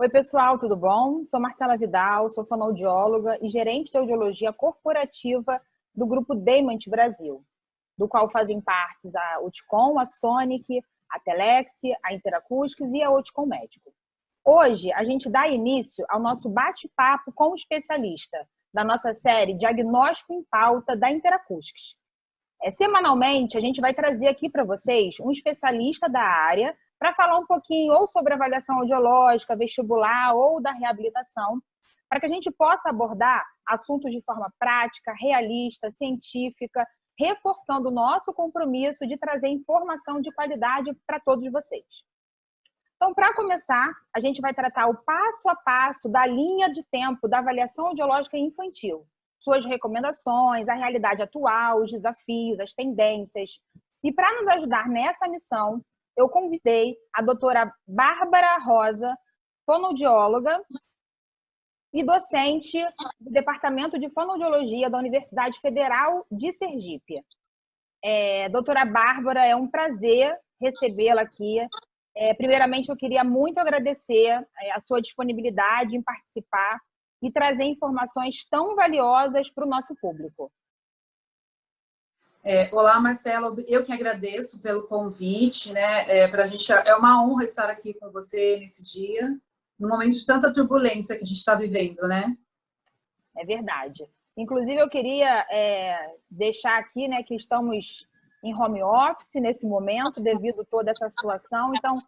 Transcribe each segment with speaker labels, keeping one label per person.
Speaker 1: Oi, pessoal, tudo bom? Sou Marcela Vidal, sou fonoaudióloga e gerente de audiologia corporativa do grupo Deimant Brasil, do qual fazem parte a Uticom, a Sonic, a Telex, a Interacústicos e a Uticom Médico. Hoje, a gente dá início ao nosso bate-papo com o especialista da nossa série Diagnóstico em Pauta da Interacústicos. Semanalmente, a gente vai trazer aqui para vocês um especialista da área para falar um pouquinho ou sobre avaliação audiológica, vestibular ou da reabilitação, para que a gente possa abordar assuntos de forma prática, realista, científica, reforçando o nosso compromisso de trazer informação de qualidade para todos vocês. Então, para começar, a gente vai tratar o passo a passo da linha de tempo da avaliação audiológica infantil, suas recomendações, a realidade atual, os desafios, as tendências. E para nos ajudar nessa missão, eu convidei a doutora Bárbara Rosa, fonoaudióloga e docente do Departamento de Fonoaudiologia da Universidade Federal de Sergipe. Doutora Bárbara, é um prazer recebê-la aqui. Primeiramente, eu queria muito agradecer a sua disponibilidade em participar e trazer informações tão valiosas para o nosso público.
Speaker 2: Olá, Marcela, eu que agradeço pelo convite, né? Para a gente é uma honra estar aqui com você nesse dia, no momento de tanta turbulência que a gente está vivendo, né?
Speaker 1: É verdade. Inclusive, eu queria deixar aqui, né, que estamos em home office nesse momento, devido a toda essa situação. Então,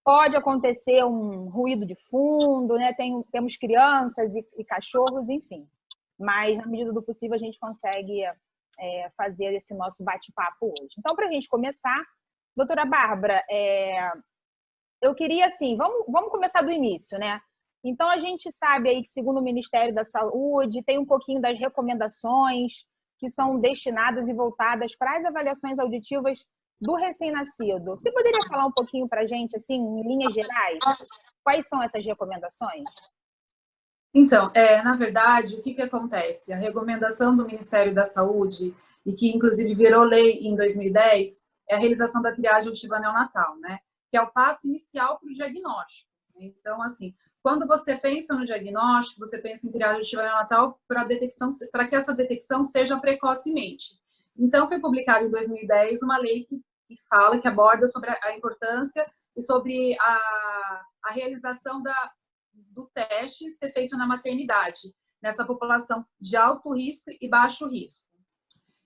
Speaker 1: pode acontecer um ruído de fundo, né? Temos crianças e cachorros, enfim. Mas, na medida do possível, a gente consegue fazer esse nosso bate-papo hoje. Então, para a gente começar, doutora Bárbara, eu queria, assim, vamos começar do início, né? Então, a gente sabe aí que, segundo o Ministério da Saúde, tem um pouquinho das recomendações que são destinadas e voltadas para as avaliações auditivas do recém-nascido. Você poderia falar um pouquinho para a gente, assim, em linhas gerais, quais são essas recomendações?
Speaker 2: Então, na verdade, o que acontece? A recomendação do Ministério da Saúde, e que inclusive virou lei em 2010, é a realização da triagem auditiva neonatal, né? Que é o passo inicial para o diagnóstico. Então, assim, quando você pensa no diagnóstico, você pensa em triagem auditiva neonatal para que essa detecção seja precocemente. Então, foi publicada em 2010 uma lei que fala, que aborda sobre a importância e sobre a realização do teste ser feito na maternidade, nessa população de alto risco e baixo risco.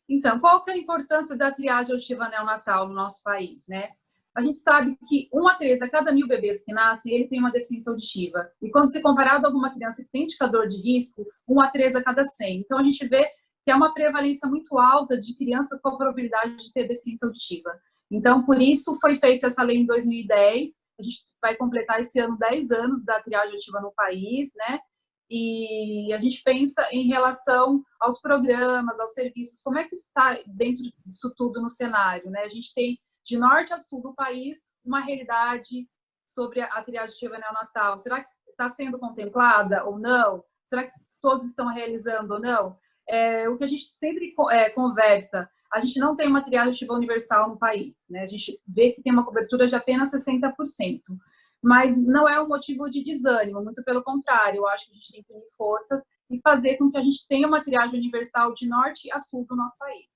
Speaker 2: Então, qual que é a importância da triagem auditiva neonatal no nosso país, né? A gente sabe que 1 a 3 a cada 1000 bebês que nascem, ele tem uma deficiência auditiva. E quando se comparado a alguma criança que tem indicador de risco, 1 a 3 a cada 100. Então, a gente vê que é uma prevalência muito alta de crianças com a probabilidade de ter deficiência auditiva. Então, por isso, foi feita essa lei em 2010. A gente vai completar esse ano 10 anos da triagem auditiva no país, né? E a gente pensa em relação aos programas, aos serviços, como é que está dentro disso tudo no cenário, né? A gente tem, de norte a sul do país, uma realidade sobre a triagem auditiva neonatal. Será que está sendo contemplada ou não? Será que todos estão realizando ou não? O que a gente sempre conversa, a gente não tem uma triagem auditiva universal no país, né? A gente vê que tem uma cobertura de apenas 60%, mas não é um motivo de desânimo, muito pelo contrário, eu acho que a gente tem que unir forças e fazer com que a gente tenha uma triagem universal de norte a sul do nosso país.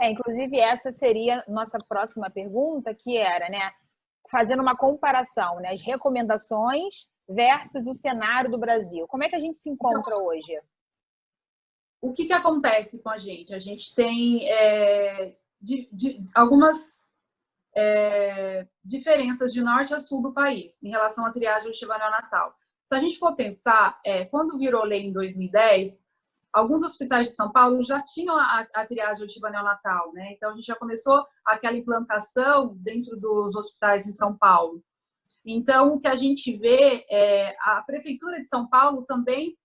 Speaker 1: Inclusive, essa seria nossa próxima pergunta, que era, né, fazendo uma comparação, né, as recomendações versus o cenário do Brasil. Como é que a gente se encontra hoje?
Speaker 2: O que acontece com a gente? A gente tem algumas diferenças de norte a sul do país em relação à triagem auditiva neonatal. Se a gente for pensar, quando virou lei em 2010, alguns hospitais de São Paulo já tinham a triagem auditiva neonatal, né? Então, a gente já começou aquela implantação dentro dos hospitais em São Paulo. Então, o que a gente vê a Prefeitura de São Paulo também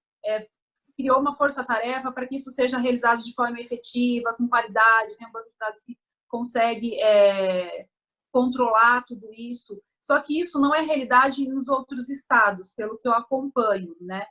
Speaker 2: criou uma força-tarefa para que isso seja realizado de forma efetiva, com qualidade, tem um banco de dados que consegue controlar tudo isso. Só que isso não é realidade nos outros estados, pelo que eu acompanho, né?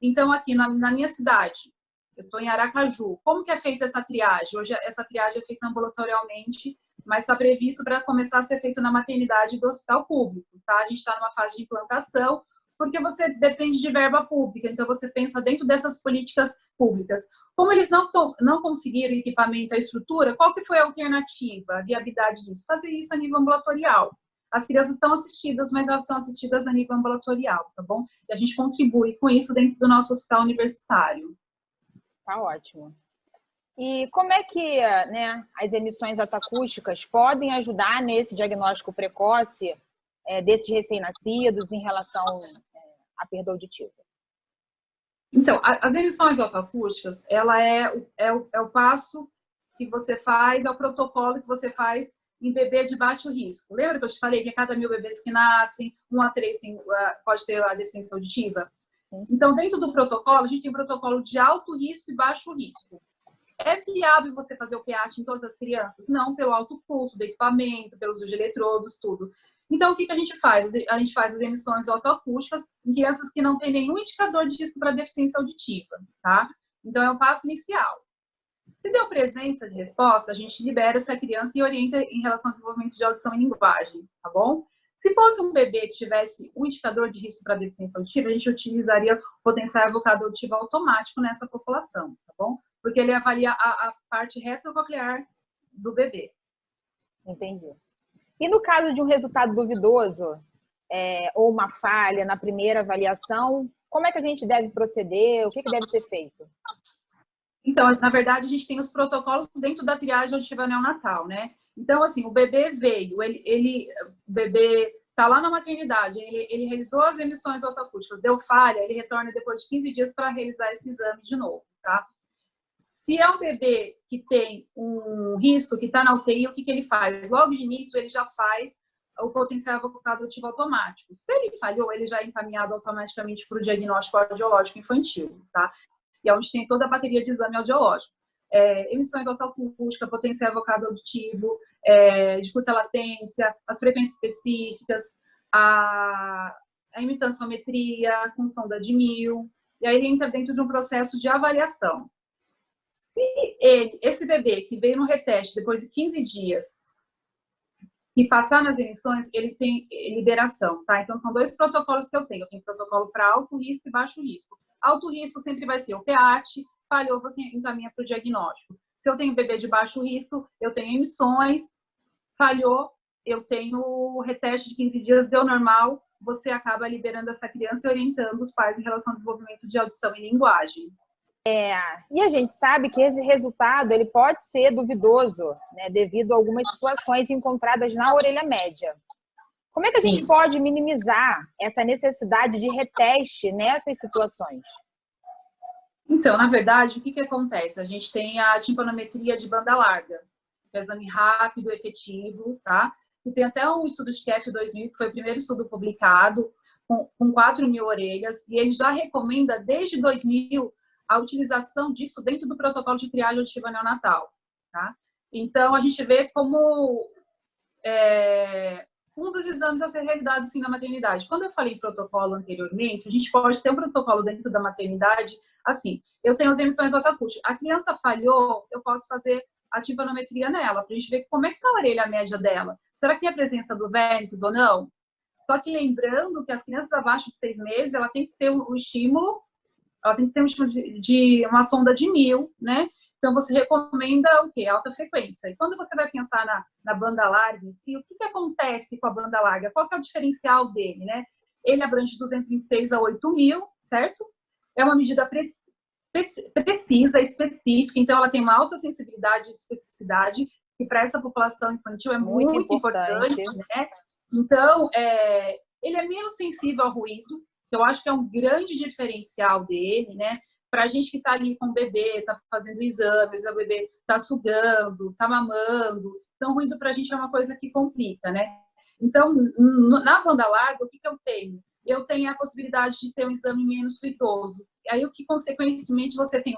Speaker 2: Então, aqui na minha cidade, eu estou em Aracaju. Como que é feita essa triagem? Hoje, essa triagem é feita ambulatorialmente, mas está previsto para começar a ser feito na maternidade do hospital público, tá? A gente está numa fase de implantação. porque você depende de verba pública, então você pensa dentro dessas políticas públicas. Como eles não conseguiram equipamento, a estrutura, qual que foi a alternativa, a viabilidade disso? Fazer isso a nível ambulatorial. As crianças estão assistidas, mas elas estão assistidas a nível ambulatorial, tá bom? E a gente contribui com isso dentro do nosso hospital universitário.
Speaker 1: Tá ótimo. E como é que, né, as emissões autoacústicas podem ajudar nesse diagnóstico precoce desses recém-nascidos em relação à perda auditiva?
Speaker 2: Então, as emissões autoacústicas, ela é o passo que você faz, é o protocolo que você faz em bebê de baixo risco. Lembra que eu te falei que a cada 1000 bebês que nascem, 1 a 3 pode ter a deficiência auditiva? Então, dentro do protocolo, a gente tem um protocolo de alto risco e baixo risco. É viável você fazer o PEAT em todas as crianças? Não, pelo alto custo do equipamento, pelo uso de eletrodos, tudo. Então, o que a gente faz? A gente faz as emissões autoacústicas em crianças que não têm nenhum indicador de risco para deficiência auditiva, tá? Então, é o passo inicial. Se deu presença de resposta, a gente libera essa criança e orienta em relação ao desenvolvimento de audição e linguagem, tá bom? Se fosse um bebê que tivesse um indicador de risco para deficiência auditiva, a gente utilizaria o potencial evocado auditivo automático nessa população, tá bom? Porque ele avalia a parte retrococlear do bebê.
Speaker 1: Entendi. E no caso de um resultado duvidoso, ou uma falha na primeira avaliação, como é que a gente deve proceder? O que deve ser feito?
Speaker 2: Então, na verdade, a gente tem os protocolos dentro da triagem auditiva neonatal, né? Então, assim, o bebê veio, o bebê está lá na maternidade, ele realizou as emissões autoacústicas, deu falha, ele retorna depois de 15 dias para realizar esse exame de novo, tá? Se é um bebê que tem um risco, que está na UTI, o que ele faz? Logo de início, ele já faz o potencial evocado auditivo automático. Se ele falhou, ele já é encaminhado automaticamente para o diagnóstico audiológico infantil, tá? E é onde tem toda a bateria de exame audiológico. Emissões autoacústica, potencial evocado auditivo, de curta latência, as frequências específicas, a imitanciometria com sonda de Mil, e aí ele entra dentro de um processo de avaliação. Se esse bebê que veio no reteste depois de 15 dias e passar nas emissões, ele tem liberação, tá? Então, são 2 protocolos que eu tenho. Eu tenho protocolo para alto risco e baixo risco. Alto risco sempre vai ser o PEAT, falhou, você encaminha para o diagnóstico. Se eu tenho bebê de baixo risco, eu tenho emissões, falhou, eu tenho o reteste de 15 dias, deu normal, você acaba liberando essa criança e orientando os pais em relação ao desenvolvimento de audição e linguagem.
Speaker 1: E a gente sabe que esse resultado ele pode ser duvidoso, né, devido a algumas situações encontradas na orelha média. Como é que a gente pode minimizar essa necessidade de reteste nessas situações?
Speaker 2: Então, na verdade, o que acontece? A gente tem a timpanometria de banda larga, que é um exame rápido, efetivo, tá? E tem até um estudo de KF 2000, que foi o primeiro estudo publicado, com 4.000 orelhas, e ele já recomenda, desde 2000, a utilização disso dentro do protocolo de triagem auditiva neonatal, tá? Então, a gente vê como um dos exames a ser realizado, sim, na maternidade. Quando eu falei em protocolo anteriormente, a gente pode ter um protocolo dentro da maternidade, assim, eu tenho as emissões autoacústicas. A criança falhou, eu posso fazer a timpanometria nela, para a gente ver como é que está a orelha média dela. Será que tem a presença do vérnix ou não? Só que lembrando que as crianças abaixo de 6 meses, ela tem que ter um estímulo, ela tem que ter um estímulo de uma sonda de Mil, né? Então, você recomenda o quê? Alta frequência. E quando você vai pensar na banda larga em si, o que acontece com a banda larga? Qual que é o diferencial dele, né? Ele abrange 226 a 8.000, certo? É uma medida precisa, específica, então ela tem uma alta sensibilidade e especificidade, que para essa população infantil é muito importante, né? Então, ele é menos sensível ao ruído, que eu acho que é um grande diferencial dele, né? Para a gente que está ali com o bebê, está fazendo exames, o bebê está sugando, está mamando, então ruído para a gente é uma coisa que complica, né? Então, na banda larga, o que eu tenho? Eu tenho a possibilidade de ter um exame menos ruidoso. Aí, o que, consequentemente, você tem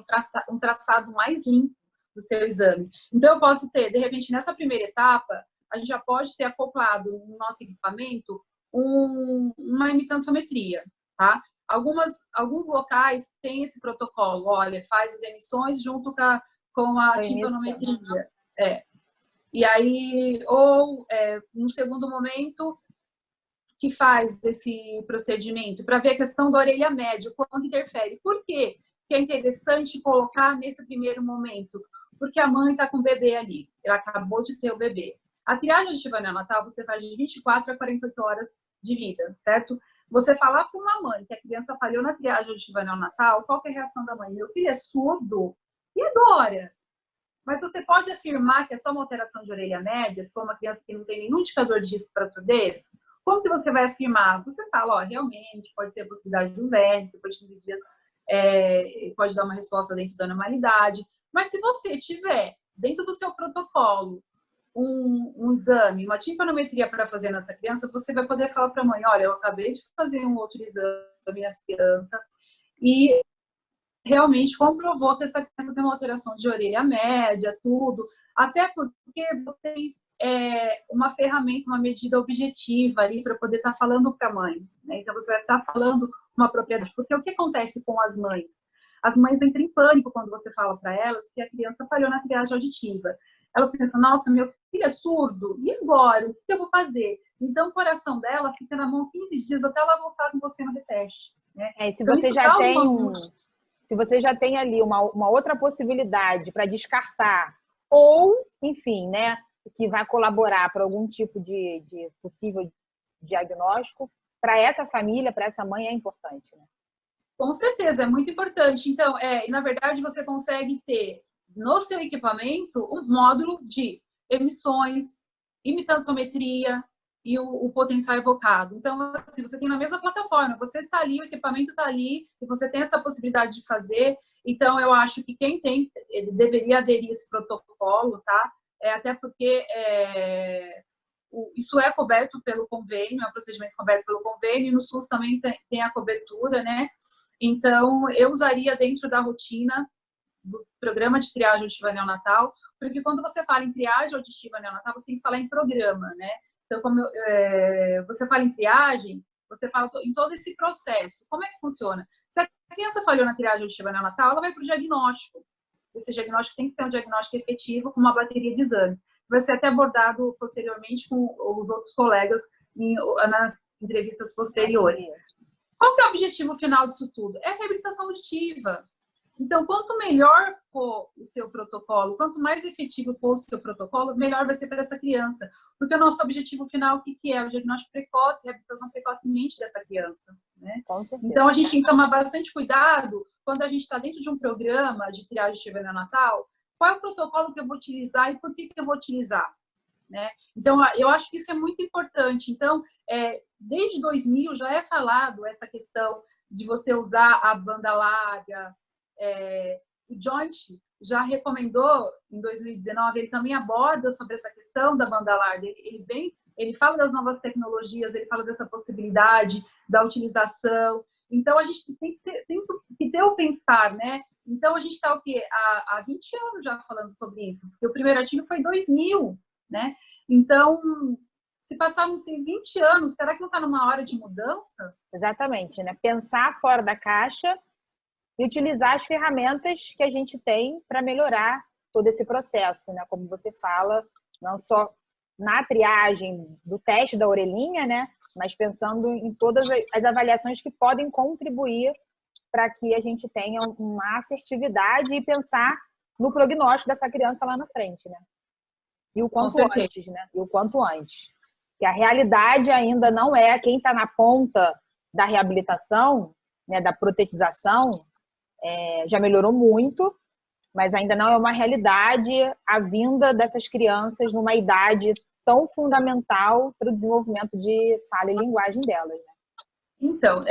Speaker 2: um traçado mais limpo do seu exame. Então, eu posso ter, de repente, nessa primeira etapa, a gente já pode ter acoplado no nosso equipamento uma imitanciometria, tá? Alguns locais têm esse protocolo, olha, faz as emissões junto com a timpanometria. E aí, ou, num segundo momento, que faz esse procedimento, para ver a questão da orelha média, quando interfere. Por quê que é interessante colocar nesse primeiro momento? Porque a mãe está com o bebê ali, ela acabou de ter o bebê. A triagem auditiva neonatal você faz de 24 a 48 horas de vida, certo? Você falar para uma mãe que a criança falhou na triagem auditiva neonatal, qual que é a reação da mãe? Meu filho é surdo e adora. Mas você pode afirmar que é só uma alteração de orelha média, se for uma criança que não tem nenhum indicador de risco para surdez? Como que você vai afirmar? Você fala, ó, realmente, pode ser a possibilidade de um velho, depois de 15 dias pode dar uma resposta dentro da normalidade. Mas se você tiver, dentro do seu protocolo, um exame, uma timpanometria para fazer nessa criança, você vai poder falar para a mãe, olha, eu acabei de fazer um outro exame nessa criança e realmente comprovou que essa criança tem uma alteração de orelha média, tudo, até porque você tem uma ferramenta, uma medida objetiva ali para poder estar falando para a mãe, né? Então você vai estar falando uma propriedade, porque o que acontece com as mães? As mães entram em pânico quando você fala para elas que a criança falhou na triagem auditiva. Elas pensam, nossa, meu filho é surdo, e agora? O que eu vou fazer? Então o coração dela fica na mão 15 dias até ela voltar com você no reteste, né?
Speaker 1: Se
Speaker 2: então,
Speaker 1: você já tem se você já tem ali uma outra possibilidade para descartar, ou, enfim, né, que vai colaborar para algum tipo de possível diagnóstico, para essa família, para essa mãe, é importante, né?
Speaker 2: Com certeza, é muito importante. Então, na verdade, você consegue ter no seu equipamento um módulo de emissões, imitanciometria e o potencial evocado. Então, assim, você tem na mesma plataforma, você está ali, o equipamento está ali, e você tem essa possibilidade de fazer. Então, eu acho que quem tem, deveria aderir a esse protocolo, tá? Até porque isso é coberto pelo convênio, é um procedimento coberto pelo convênio, e no SUS também tem a cobertura, né? Então, eu usaria dentro da rotina do programa de triagem auditiva neonatal, porque quando você fala em triagem auditiva neonatal, você tem que falar em programa, né? Então, como você fala em triagem, você fala em todo esse processo. Como é que funciona? Se a criança falhou na triagem auditiva neonatal, ela vai para o diagnóstico. Esse diagnóstico tem que ser um diagnóstico efetivo com uma bateria de exames. Vai ser até abordado posteriormente com os outros colegas nas entrevistas posteriores. Qual que é o objetivo final disso tudo? É a reabilitação auditiva. Então, quanto melhor for o seu protocolo, quanto mais efetivo for o seu protocolo, melhor vai ser para essa criança. Porque o nosso objetivo final, o que é? O diagnóstico precoce, a reabilitação precocemente dessa criança, né? Então, a gente tem que tomar bastante cuidado quando a gente está dentro de um programa de triagem auditiva neonatal, qual é o protocolo que eu vou utilizar e por que eu vou utilizar, né? Então, eu acho que isso é muito importante. Então, desde 2000 já é falado essa questão de você usar a banda larga. O Joint já recomendou, em 2019, ele também aborda sobre essa questão da banda larga. Ele fala das novas tecnologias, ele fala dessa possibilidade da utilização. Então, a gente tem que ter o pensar, né? Então, a gente está o quê? Há 20 anos já falando sobre isso, porque o primeiro artigo foi em 2000, né? Então, se passaram 20 anos, será que não está numa hora de mudança?
Speaker 1: Exatamente, né? Pensar fora da caixa e utilizar as ferramentas que a gente tem para melhorar todo esse processo, né? Como você fala, não só na triagem do teste da orelhinha, né? Mas pensando em todas as avaliações que podem contribuir para que a gente tenha uma assertividade e pensar no prognóstico dessa criança lá na frente, né? E o quanto antes, né? E o quanto antes. Que a realidade ainda não é quem está na ponta da reabilitação, né? Da protetização, já melhorou muito, mas ainda não é uma realidade a vinda dessas crianças numa idade tão fundamental para o desenvolvimento de fala e linguagem delas, né?
Speaker 2: Então,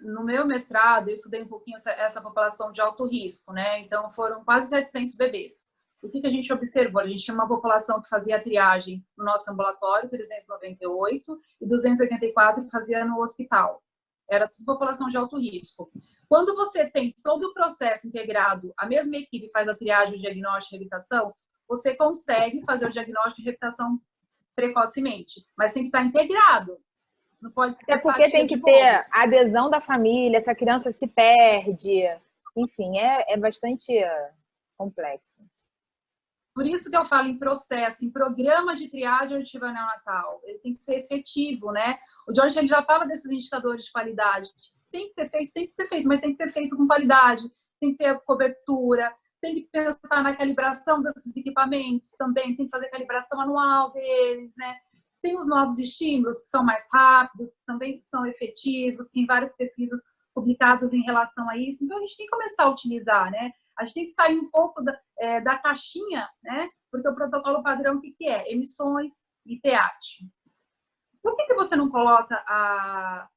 Speaker 2: no meu mestrado, eu estudei um pouquinho essa população de alto risco, né? Então, foram quase 700 bebês. O que a gente observou? A gente tinha uma população que fazia a triagem no nosso ambulatório, 398, e 284 que fazia no hospital. Era tudo população de alto risco. Quando você tem todo o processo integrado, a mesma equipe faz a triagem, o diagnóstico e a reabilitação, você consegue fazer o diagnóstico e reabilitação precocemente. Mas tem que estar integrado. Não pode ser.
Speaker 1: Até porque tem que ter a adesão da família, essa criança se perde. Enfim, é bastante complexo.
Speaker 2: Por isso que eu falo em processo, em programa de triagem auditiva neonatal. Ele tem que ser efetivo, né? O George ele já fala desses indicadores de qualidade. Tem que ser feito, mas tem que ser feito com qualidade, tem que ter cobertura, tem que pensar na calibração desses equipamentos também, tem que fazer calibração anual deles, né? Tem os novos estímulos que são mais rápidos, também são efetivos, tem várias pesquisas publicadas em relação a isso. Então, a gente tem que começar a utilizar, né? A gente tem que sair um pouco da caixinha, né? Porque o protocolo padrão, o que é? Emissões e PEAT. Por que você não coloca a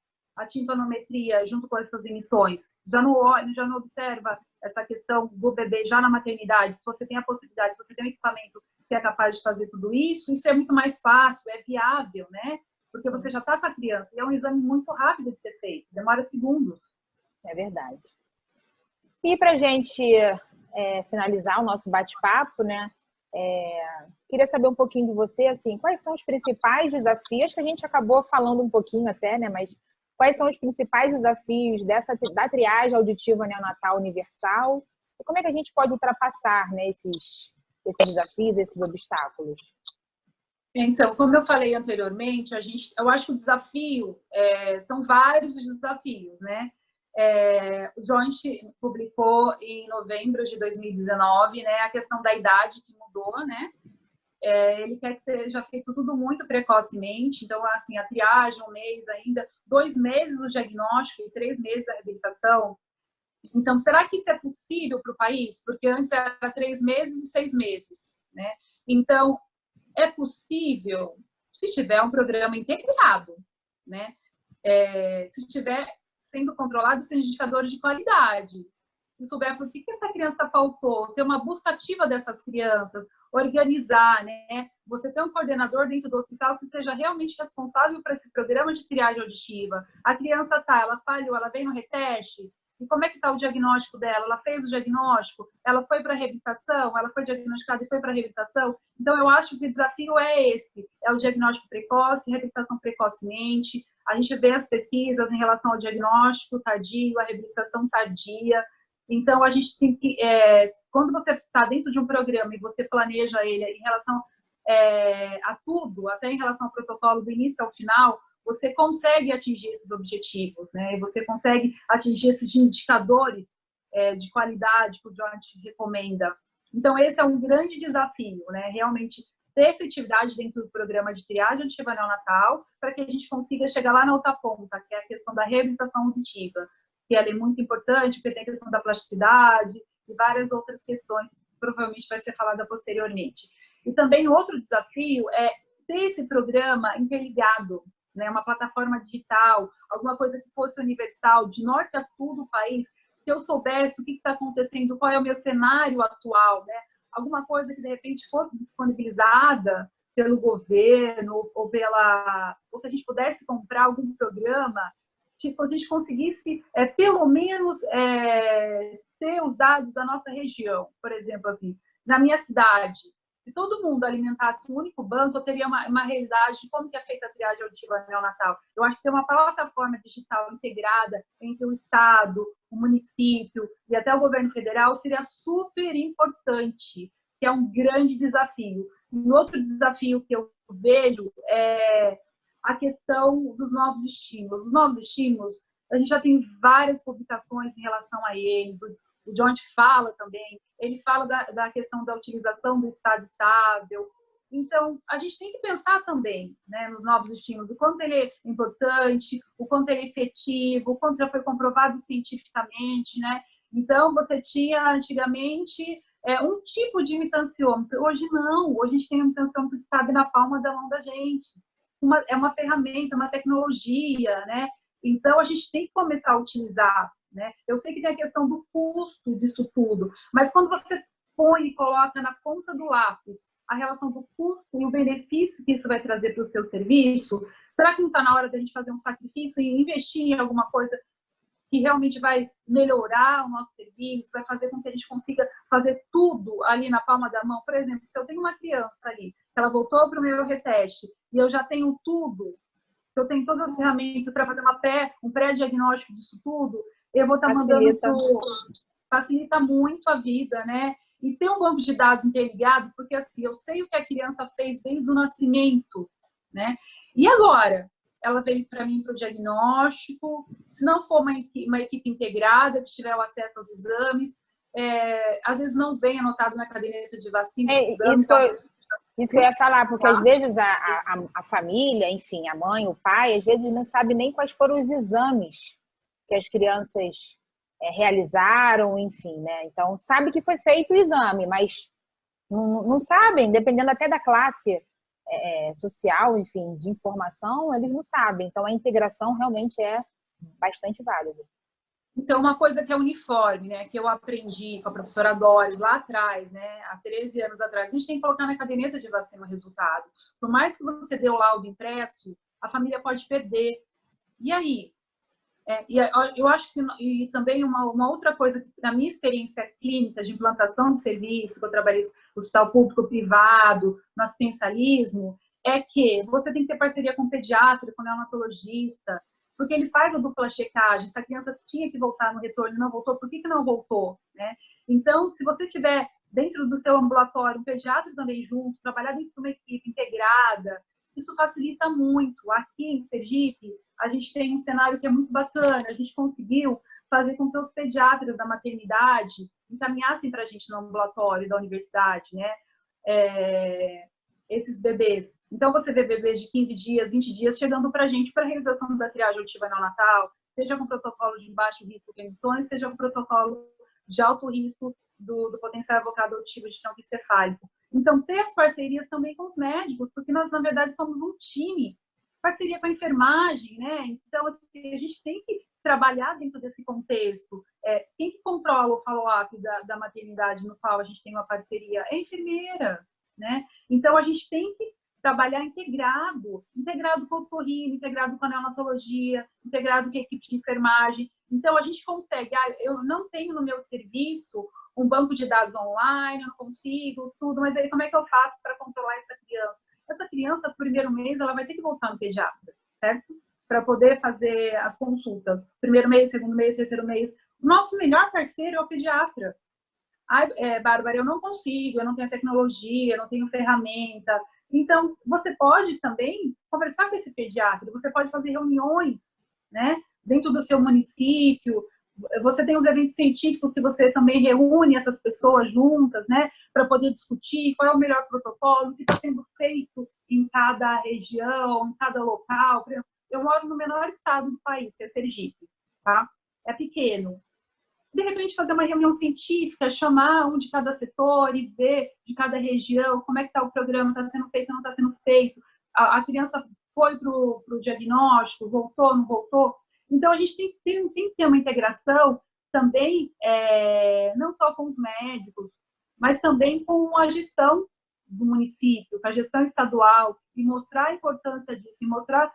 Speaker 2: timpanometria junto com essas emissões? Já não observa essa questão do bebê já na maternidade? Se você tem a possibilidade, se você tem um equipamento que é capaz de fazer tudo isso, isso é muito mais fácil, é viável, né? Porque você já está com a criança. E é um exame muito rápido de ser feito, demora segundos.
Speaker 1: É verdade. E para a gente finalizar o nosso bate-papo, né? Queria saber um pouquinho de você, assim, quais são os principais desafios, que a gente acabou falando um pouquinho até, né? Mas quais são os principais desafios da triagem auditiva neonatal universal? E como é que a gente pode ultrapassar, né, esses desafios, esses obstáculos?
Speaker 2: Então, como eu falei anteriormente, eu acho que o desafio, são vários os desafios, né? O Joint publicou em novembro de 2019, né, a questão da idade que mudou, né? Ele quer que seja feito tudo muito precocemente, então, assim, a triagem, 1 mês ainda, 2 meses o diagnóstico e 3 meses a reabilitação. Então, será que isso é possível para o país? Porque antes era 3 meses e 6 meses, né? Então, é possível se tiver um programa integrado, né? Se estiver sendo controlado esses indicadores de qualidade, se souber por que essa criança faltou, ter uma busca ativa dessas crianças, organizar, né? Você ter um coordenador dentro do hospital que seja realmente responsável por esse programa de triagem auditiva. A criança ela falhou, ela veio no reteste, e como é que está o diagnóstico dela? Ela fez o diagnóstico? Ela foi para a reabilitação? Ela foi diagnosticada e foi para a reabilitação? Então, eu acho que o desafio é esse, é o diagnóstico precoce, reabilitação precocemente. A gente vê as pesquisas em relação ao diagnóstico tardio, a reabilitação tardia. Então, a gente tem que, quando você está dentro de um programa e você planeja ele em relação a tudo, até em relação ao protocolo do início ao final, você consegue atingir esses objetivos, né? Você consegue atingir esses indicadores de qualidade que o Joint recomenda. Então, esse é um grande desafio, né? Realmente ter efetividade dentro do programa de triagem auditiva neonatal para que a gente consiga chegar lá na outra ponta, que é a questão da reabilitação auditiva, que ela é muito importante, porque tem a questão da plasticidade e várias outras questões que provavelmente vai ser falada posteriormente. E também outro desafio é ter esse programa interligado, né, uma plataforma digital, alguma coisa que fosse universal, de norte a sul do país, que eu soubesse o que está acontecendo, qual é o meu cenário atual, né? Alguma coisa que de repente fosse disponibilizada pelo governo ou que a gente pudesse comprar algum programa, tipo, a gente conseguisse pelo menos ter os dados da nossa região, por exemplo, assim, na minha cidade. Se todo mundo alimentasse um único banco, eu teria uma realidade de como que é feita a triagem auditiva neonatal. Eu acho que ter uma plataforma digital integrada entre o Estado, o município e até o governo federal seria super importante, que é um grande desafio. E outro desafio que eu vejo é a questão dos novos estímulos. Os novos estímulos, a gente já tem várias publicações em relação a eles. O Joint fala também, ele fala da questão da utilização do estado estável. Então, a gente tem que pensar também, né, nos novos estímulos, o quanto ele é importante, o quanto ele é efetivo, o quanto já foi comprovado cientificamente, né? Então, você tinha antigamente um tipo de imitanciômetro. Hoje não, hoje a gente tem um imitanciômetro que cabe na palma da mão da gente. É uma ferramenta, uma tecnologia, né? Então, a gente tem que começar a utilizar, né? Eu sei que tem a questão do custo disso tudo, mas quando você põe e coloca na ponta do lápis a relação do custo e o benefício que isso vai trazer para o seu serviço, será que não está na hora da gente fazer um sacrifício e investir em alguma coisa que realmente vai melhorar o nosso serviço, vai fazer com que a gente consiga fazer tudo ali na palma da mão? Por exemplo, se eu tenho uma criança ali, que ela voltou para o meu reteste e eu já tenho tudo, eu tenho todas as ferramentas para fazer um pré-diagnóstico disso tudo, eu vou estar mandando facilita muito a vida, né? E ter um banco de dados interligado, porque assim, eu sei o que a criança fez desde o nascimento, né? E agora? ela vem para mim para o diagnóstico. Se não for uma equipe integrada, que tiver o acesso aos exames, às vezes não vem anotado na caderneta de vacina esse exame.
Speaker 1: Isso que eu ia falar, porque às vezes a família, enfim, a mãe, o pai, às vezes não sabe nem quais foram os exames que as crianças realizaram, enfim, né? Então, sabe que foi feito o exame, mas não sabem, dependendo até da classe social, enfim, de informação, eles não sabem. Então, a integração realmente é bastante válida.
Speaker 2: Então, uma coisa que é uniforme, né, que eu aprendi com a professora Doris lá atrás, né, há 13 anos atrás, a gente tem que colocar na caderneta de vacina o resultado. Por mais que você dê o laudo impresso, a família pode perder. E aí? Eu acho que e também uma outra coisa, na minha experiência clínica de implantação de serviço, que eu trabalhei no hospital público, privado, no assistencialismo, é que você tem que ter parceria com o pediatra, com o neonatologista, porque ele faz a dupla checagem. Se a criança tinha que voltar no retorno e não voltou, por que não voltou? Né? Então, se você tiver dentro do seu ambulatório um pediatra também junto, trabalhar dentro de uma equipe integrada, isso facilita muito. Aqui em Sergipe, a gente tem um cenário que é muito bacana. A gente conseguiu fazer com que os pediatras da maternidade encaminhassem para a gente no ambulatório da universidade, né? Esses bebês. Então, você vê bebês de 15 dias, 20 dias chegando para a gente para a realização da triagem auditiva neonatal, seja com protocolo de baixo risco de emissões, seja com protocolo de alto risco do potencial evocado auditivo de tronco encefálico. Então, ter as parcerias também com os médicos, porque nós, na verdade, somos um time. Parceria com a enfermagem, né? Então, assim, a gente tem que trabalhar dentro desse contexto. Quem que controla o follow-up da maternidade no qual a gente tem uma parceria? É a enfermeira, né? Então, a gente tem que trabalhar integrado com o otorrino, integrado com a neonatologia, integrado com a equipe de enfermagem. Então, a gente consegue. Eu não tenho no meu serviço um banco de dados online, eu não consigo, tudo, mas aí como é que eu faço para controlar essa criança? Essa criança, no primeiro mês, ela vai ter que voltar no pediatra, certo? Para poder fazer as consultas. Primeiro mês, segundo mês, terceiro mês. O nosso melhor parceiro é o pediatra. Bárbara, eu não consigo, eu não tenho tecnologia, eu não tenho ferramenta. Então, você pode também conversar com esse pediatra, você pode fazer reuniões, né, dentro do seu município. Você tem os eventos científicos que você também reúne essas pessoas juntas, né, para poder discutir qual é o melhor protocolo, o que está sendo feito em cada região, em cada local. Eu moro no menor estado do país, que é Sergipe, tá? É pequeno. De repente, fazer uma reunião científica, chamar um de cada setor e ver de cada região como é que está o programa, está sendo feito ou não está sendo feito. A criança foi para o diagnóstico, voltou, não voltou. Então, a gente tem que ter uma integração também, não só com os médicos, mas também com a gestão do município, com a gestão estadual, e mostrar a importância disso, e mostrar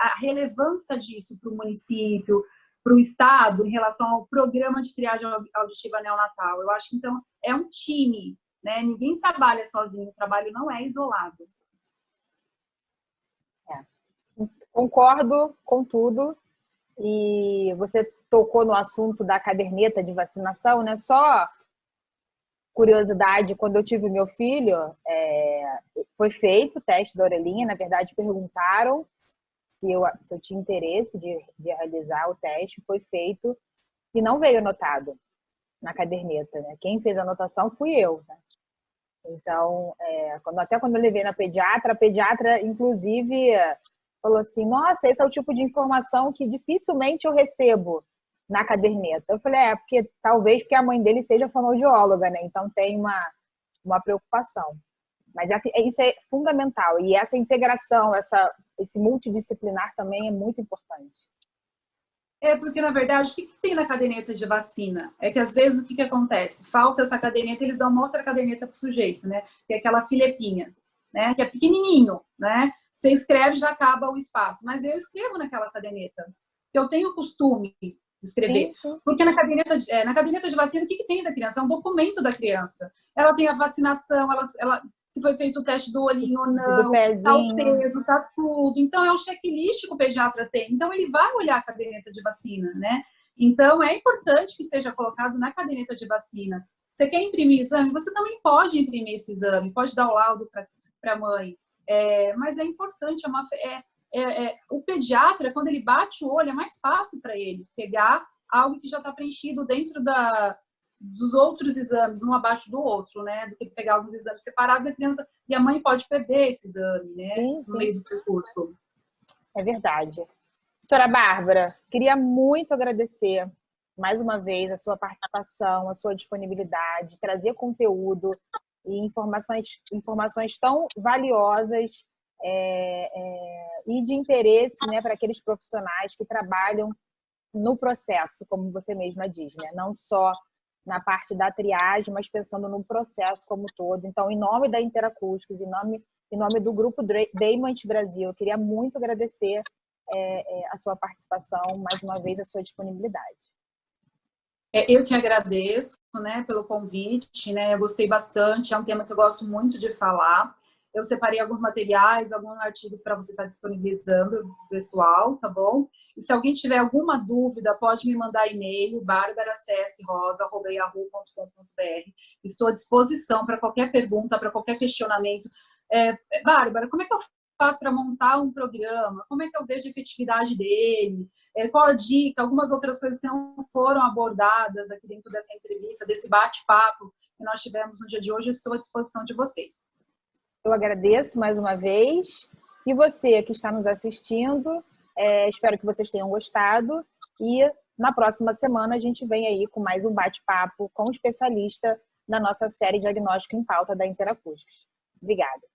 Speaker 2: a relevância disso para o município, para o Estado, em relação ao programa de triagem auditiva neonatal. Eu acho que, então, é um time, né? Ninguém trabalha sozinho, o trabalho não é isolado.
Speaker 1: Concordo com tudo. E você tocou no assunto da caderneta de vacinação, né? Só curiosidade, quando eu tive meu filho, foi feito o teste da orelhinha. Na verdade, perguntaram se eu tinha interesse de realizar o teste, foi feito e não veio anotado na caderneta, né? Quem fez a anotação fui eu, né? Então, até quando eu levei na pediatra, a pediatra, inclusive, falou assim, nossa, esse é o tipo de informação que dificilmente eu recebo na caderneta. Eu falei, porque talvez porque a mãe dele seja fonoaudióloga, né? Então tem uma preocupação. Mas isso é fundamental. E essa integração, esse multidisciplinar também é muito importante.
Speaker 2: Porque, na verdade, o que tem na caderneta de vacina? É que, às vezes, o que acontece? Falta essa caderneta, eles dão uma outra caderneta para o sujeito, né? Que é aquela filepinha, né? Que é pequenininho, né? Você escreve, já acaba o espaço. Mas eu escrevo naquela caderneta. Eu tenho o costume de escrever. Sim. Porque na caderneta de vacina, o que tem da criança? É um documento da criança. Ela tem a vacinação, ela se foi feito o teste do olhinho ou não, tá o peso, tá tudo. Então, é um checklist que o pediatra tem. Então, ele vai olhar a caderneta de vacina, né? Então, é importante que seja colocado na caderneta de vacina. Você quer imprimir exame? Você também pode imprimir esse exame, pode dar o laudo para a mãe. Mas é importante, o pediatra, quando ele bate o olho, é mais fácil para ele pegar algo que já está preenchido dentro dos outros exames, um abaixo do outro, né? Do que pegar alguns exames separados, a criança e a mãe pode perder esse exame, né?
Speaker 1: Sim,
Speaker 2: no meio do percurso.
Speaker 1: É verdade. Doutora Bárbara, queria muito agradecer mais uma vez a sua participação, a sua disponibilidade, trazer conteúdo e informações tão valiosas e de interesse, né, para aqueles profissionais que trabalham no processo, como você mesma diz, né? Não só na parte da triagem, mas pensando no processo como um todo. Então, em nome da Interacústicos, em nome do Grupo Deimant Brasil, eu queria muito agradecer a sua participação, mais uma vez, a sua disponibilidade.
Speaker 2: Eu que agradeço, né, pelo convite, né, eu gostei bastante, é um tema que eu gosto muito de falar. Eu separei alguns materiais, alguns artigos para você estar disponibilizando, pessoal, tá bom? E se alguém tiver alguma dúvida, pode me mandar e-mail, barbaracsrosa@yahoo.com.br. Estou à disposição para qualquer pergunta, para qualquer questionamento. Bárbara, como é que eu faço para montar um programa? Como é que eu vejo a efetividade dele? Qual a dica? Algumas outras coisas que não foram abordadas aqui dentro dessa entrevista, desse bate-papo que nós tivemos no dia de hoje, eu estou à disposição de vocês.
Speaker 1: Eu agradeço mais uma vez. E você que está nos assistindo, espero que vocês tenham gostado. E na próxima semana a gente vem aí com mais um bate-papo com um especialista da nossa série Diagnóstico em Pauta da Interacústicos. Obrigada.